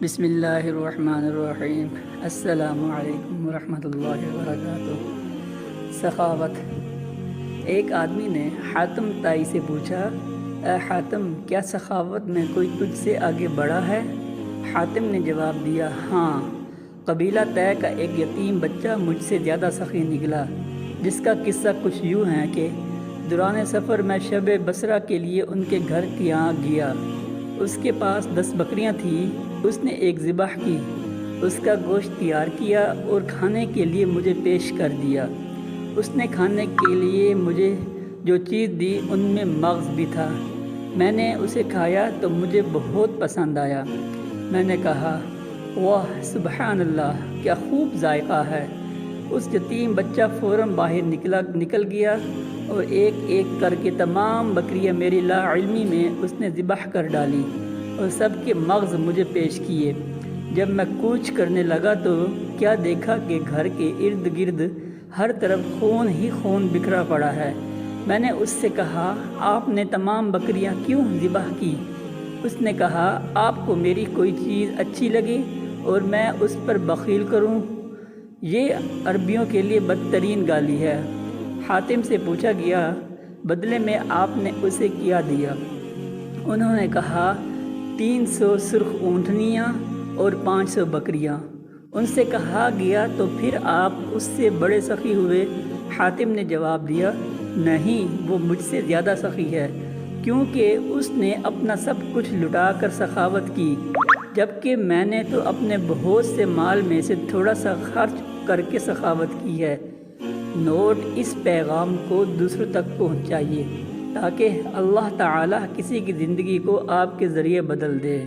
بسم اللہ الرحمن الرحیم۔ السلام علیکم ورحمۃ اللہ وبرکاتہ۔ سخاوت۔ ایک آدمی نے حاتم طائی سے پوچھا، اے حاتم، کیا سخاوت میں کوئی تجھ سے آگے بڑھا ہے؟ حاتم نے جواب دیا، ہاں، قبیلہ طے کا ایک یتیم بچہ مجھ سے زیادہ سخی نکلا، جس کا قصہ کچھ یوں ہے کہ دوران سفر میں شب بصرہ کے لیے ان کے گھر کی یہاں گیا۔ اس کے پاس 10 بکریاں تھیں۔ اس نے ایک ذبح کی، اس کا گوشت تیار کیا اور کھانے کے لیے مجھے پیش کر دیا۔ اس نے کھانے کے لیے مجھے جو چیز دی ان میں مغز بھی تھا۔ میں نے اسے کھایا تو مجھے بہت پسند آیا۔ میں نے کہا، واہ سبحان اللہ، کیا خوب ذائقہ ہے۔ اس یتیم بچہ فوراً باہر نکل گیا اور ایک ایک کر کے تمام بکریاں میری لا علمی میں اس نے ذبح کر ڈالی اور سب کے مغز مجھے پیش کیے۔ جب میں کوچ کرنے لگا تو کیا دیکھا کہ گھر کے ارد گرد ہر طرف خون ہی خون بکھرا پڑا ہے۔ میں نے اس سے کہا، آپ نے تمام بکریاں کیوں ذبح کی؟ اس نے کہا، آپ کو میری کوئی چیز اچھی لگی اور میں اس پر بخیل کروں؟ یہ عربیوں کے لیے بدترین گالی ہے۔ حاتم سے پوچھا گیا، بدلے میں آپ نے اسے کیا دیا؟ انہوں نے کہا، 300 سرخ اونٹنیاں اور 500 بکریاں۔ ان سے کہا گیا، تو پھر آپ اس سے بڑے سخی ہوئے؟ حاتم نے جواب دیا، نہیں، وہ مجھ سے زیادہ سخی ہے، کیونکہ اس نے اپنا سب کچھ لٹا کر سخاوت کی، جبکہ میں نے تو اپنے بہت سے مال میں سے تھوڑا سا خرچ کر کے سخاوت کی ہے۔ نوٹ، اس پیغام کو دوسروں تک پہنچائیے تاکہ اللہ تعالیٰ کسی کی زندگی کو آپ کے ذریعے بدل دے۔